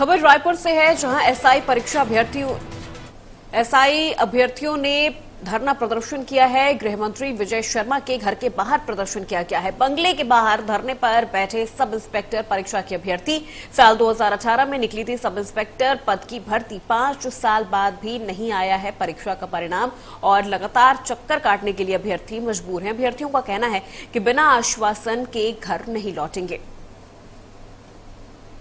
खबर रायपुर से है, जहां एसआई अभ्यर्थियों ने धरना प्रदर्शन किया है। गृह मंत्री विजय शर्मा के घर के बाहर प्रदर्शन किया गया है। बंगले के बाहर धरने पर बैठे सब इंस्पेक्टर परीक्षा के अभ्यर्थी। साल 2018 में निकली थी सब इंस्पेक्टर पद की भर्ती। 5 साल बाद भी नहीं आया है परीक्षा का परिणाम और लगातार चक्कर काटने के लिए अभ्यर्थी मजबूर हैं। अभ्यर्थियों का कहना है कि बिना आश्वासन के घर नहीं लौटेंगे।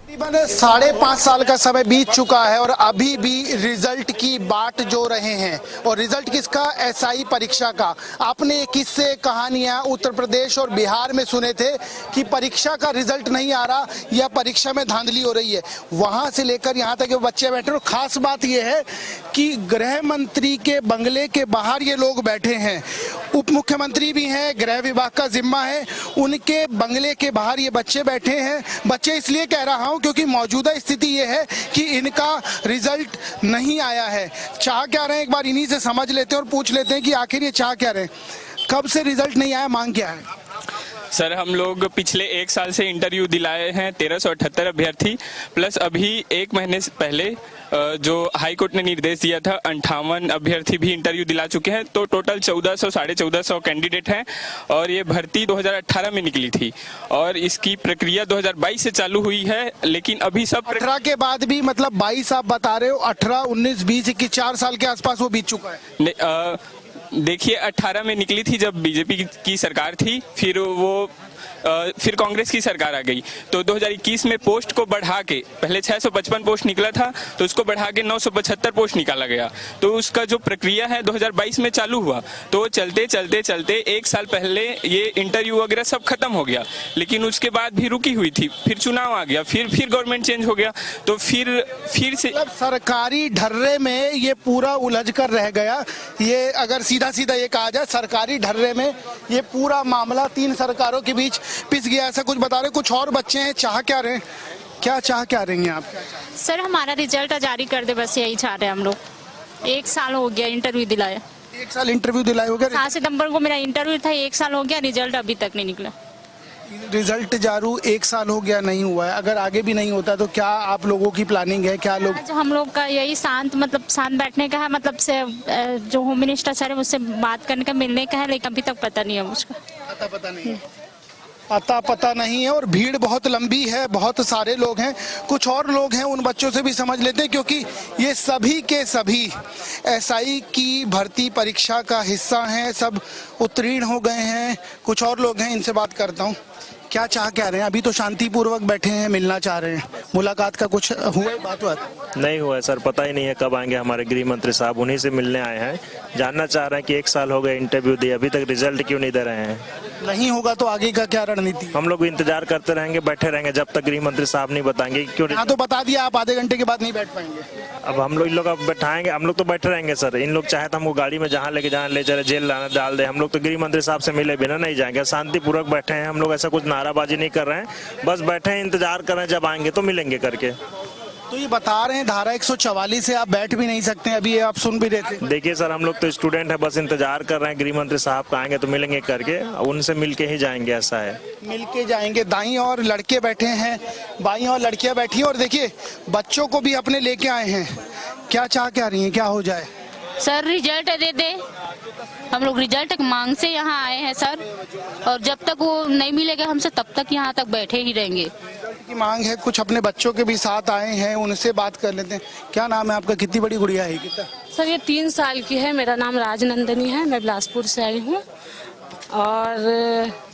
तकरीबन 5.5 साल का समय बीत चुका है और अभी भी रिजल्ट की बाट जो रहे हैं। और रिजल्ट किसका? एसआई परीक्षा का। आपने किस्से कहानियां उत्तर प्रदेश और बिहार में सुने थे कि परीक्षा का रिजल्ट नहीं आ रहा या परीक्षा में धांधली हो रही है। वहां से लेकर यहां तक बच्चे बैठे। और खास बात यह है कि गृह मंत्री के बंगले के बाहर ये लोग बैठे हैं। उप मुख्यमंत्री भी हैं, गृह विभाग का जिम्मा है, उनके बंगले के बाहर ये बच्चे बैठे हैं। बच्चे इसलिए कह रहा हूं क्योंकि मौजूदा स्थिति ये है कि इनका रिजल्ट नहीं आया है। चाह क्या रहे हैं, एक बार इन्हीं से समझ लेते हैं और पूछ लेते हैं कि आखिर ये चाह क्या रहे हैं। कब से रिजल्ट नहीं आया, मांग क्या है? सर, हम लोग पिछले 1 साल से इंटरव्यू दिलाए हैं 1378 अभ्यर्थी, प्लस अभी 1 महीने से पहले जो हाई कोर्ट ने निर्देश दिया था 58 अभ्यर्थी भी इंटरव्यू दिला चुके हैं। तो टोटल 1400 साढ़े 1400 कैंडिडेट हैं और ये भर्ती 2018 में निकली थी और इसकी प्रक्रिया 2022 से चालू हुई है। लेकिन अभी सब 18 के बाद भी, मतलब 22 आप बता रहे हो, 18, 19, 20, 21, 4 साल के आसपास वो बीत चुका है। देखिए, 18 में निकली थी जब बीजेपी की सरकार थी, फिर कांग्रेस की सरकार आ गई। तो 2021 में पोस्ट को बढ़ा के, पहले 655 पोस्ट निकला था तो उसको बढ़ा के 975 पोस्ट निकाला गया। तो उसका जो प्रक्रिया है 2022 में चालू हुआ। तो चलते चलते चलते 1 साल पहले ये इंटरव्यू वगैरह सब खत्म हो गया, लेकिन उसके बाद भी रुकी हुई थी। फिर चुनाव आ गया, फिर गवर्नमेंट चेंज हो गया, तो फिर से सरकारी ढर्रे में ये पूरा उलझ कर रह गया। ये अगर सीधा सीधा ये कहा जाए, सरकारी ढर्रे में ये पूरा मामला 3 सरकारों के बीच पिस गया। ऐसा कुछ बता रहे। कुछ और बच्चे हैं, चाह क्या रहे हैं? क्या चाह क्या रही हैं आप? सर, हमारा रिजल्ट जारी कर दे, बस यही चाह रहे हैं हम लोग। 1 साल हो गया इंटरव्यू दिलाया। 1 साल इंटरव्यू दिलाए हो गया? 7 सितंबर को मेरा इंटरव्यू था, 1 साल हो गया, रिजल्ट अभी तक नहीं निकला। रिजल्ट जारू 1 साल हो गया, नहीं हुआ है। अगर आगे भी नहीं होता तो क्या आप लोगों की प्लानिंग है? क्या लोग आज हम लोग का यही शांत बैठने का है, मतलब से जो होम मिनिस्टर सर है उससे बात करने का, मिलने का है, लेकिन अभी तक पता नहीं है मुझको। पता नहीं है और भीड़ बहुत लंबी है, बहुत सारे लोग हैं। कुछ और लोग हैं, उन बच्चों से भी समझ लेते हैं क्योंकि ये सभी के सभी एसआई की भर्ती परीक्षा का हिस्सा हैं। सब उत्तीर्ण हो गए हैं। कुछ और लोग हैं, इनसे बात करता हूँ। क्या चाह क्या रहे हैं? अभी तो शांतिपूर्वक बैठे हैं, मिलना चाह रहे हैं। मुलाकात का कुछ हुआ? बात नहीं हुआ है सर, पता ही नहीं है कब आएंगे हमारे गृह मंत्री साहब। उन्हीं से मिलने आए हैं। जानना चाह रहे हैं कि 1 साल हो गए इंटरव्यू दिए, अभी तक रिजल्ट क्यों नहीं दे रहे हैं। नहीं होगा तो आगे का क्या रणनीति? हम लोग इंतजार करते रहेंगे, बैठे रहेंगे जब तक गृह मंत्री साहब नहीं बताएंगे। क्यों? हाँ, तो बता दिया, आप आधे घंटे के बाद नहीं बैठ पाएंगे। अब हम लोग इन लोग अब बैठाएंगे, हम लोग तो बैठे रहेंगे सर। इन लोग चाहे तो हमको गाड़ी में जहाँ लेके जाना ले चले, जेल लाना डाल दे, हम लोग तो गृह मंत्री साहब से मिले बिना नहीं जाएंगे। शांतिपूर्वक बैठे हैं हम लोग, ऐसा कुछ नाराबाजी नहीं कर रहे हैं, बस बैठे हैं, इंतजार कर रहे हैं जब आएंगे तो मिलेंगे करके। तो ये बता रहे हैं धारा 144 से आप बैठ भी नहीं सकते, अभी आप सुन भी रहे थे। देखिए सर, हम लोग तो स्टूडेंट है, बस इंतजार कर रहे हैं गृह मंत्री साहब का आएंगे तो मिलेंगे करके, उनसे मिलके ही जाएंगे। ऐसा है, मिलके जाएंगे। दाईं और लड़के बैठे हैं, बाईं और लड़कियां बैठी हैं और देखिए बच्चों को भी अपने लेके आए हैं। क्या चाह क्या रही हैं, क्या हो जाए? सर, रिजल्ट दे दे। हम लोग रिजल्ट की मांग से यहाँ आए हैं सर, और जब तक वो नहीं मिलेगा हमसे तब तक यहाँ तक बैठे ही रहेंगे। रिजल्ट की मांग है। कुछ अपने बच्चों के भी साथ आए हैं, उनसे बात कर लेते हैं। क्या नाम है आपका? कितनी बड़ी गुड़िया है? कितना? सर, ये 3 साल की है। मेरा नाम राजनंदनी है, मैं बिलासपुर से आई हूँ। और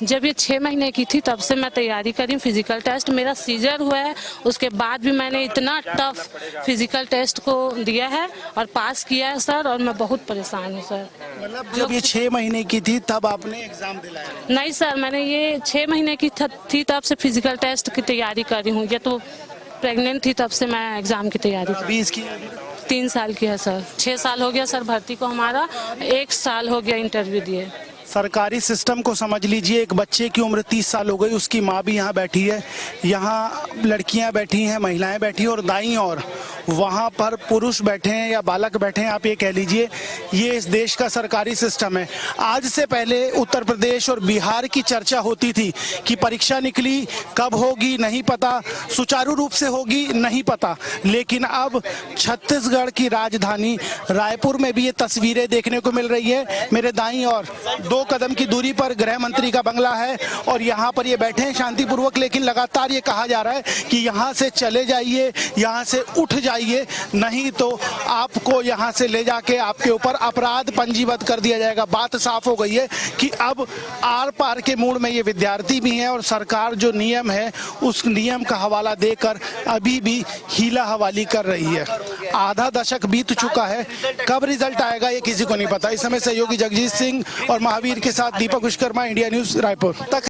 जब ये 6 महीने की थी तब से मैं तैयारी करी फिजिकल टेस्ट। मेरा सीजर हुआ है, उसके बाद भी मैंने इतना टफ फिजिकल टेस्ट को दिया है और पास किया है सर, और मैं बहुत परेशान हूँ सर। मतलब जब ये 6 महीने की थी तब आपने एग्जाम दिलाया? नहीं सर, मैंने ये 6 महीने की थी तब से फिजिकल टेस्ट की तैयारी करी हूँ। ये तो प्रेग्नेंट थी तब से मैं एग्जाम की तैयारी अभी इसकी 3 साल की है सर। 6 साल हो गया सर भर्ती को हमारा, 1 साल हो गया इंटरव्यू दिए। सरकारी सिस्टम को समझ लीजिए। एक बच्चे की उम्र 30 साल हो गई, उसकी माँ भी यहाँ बैठी है, यहाँ लड़कियाँ बैठी हैं, महिलाएं बैठी हैं और दाईं और वहां पर पुरुष बैठे हैं या बालक बैठे हैं, आप ये कह लीजिए, ये इस देश का सरकारी सिस्टम है। आज से पहले उत्तर प्रदेश और बिहार की चर्चा होती थी कि परीक्षा निकली, कब होगी नहीं पता, सुचारू रूप से होगी नहीं पता, लेकिन अब छत्तीसगढ़ की राजधानी रायपुर में भी ये तस्वीरें देखने को मिल रही है। मेरे दाईं ओर 2 कदम की दूरी पर गृह मंत्री का बंगला है और यहाँ पर ये बैठे हैं शांतिपूर्वक, लेकिन लगातार ये कहा जा रहा है कि यहाँ से चले जाइए, यहाँ से उठ जाइए, नहीं तो आपको यहाँ से ले जाके आपके ऊपर अपराध पंजीबद्ध कर दिया जाएगा। बात साफ हो गई है कि अब आर पार के मूड में ये विद्यार्थी भी हैं और सरकार जो नियम है उस नियम का हवाला देकर अभी भी हीला हवाली कर रही है। आधा दशक बीत चुका है, कब रिजल्ट आएगा ये किसी को नहीं पता। इस समय सहयोगी जगजीत सिंह और महावीर के साथ दीपक विश्वकर्मा, इंडिया न्यूज रायपुर।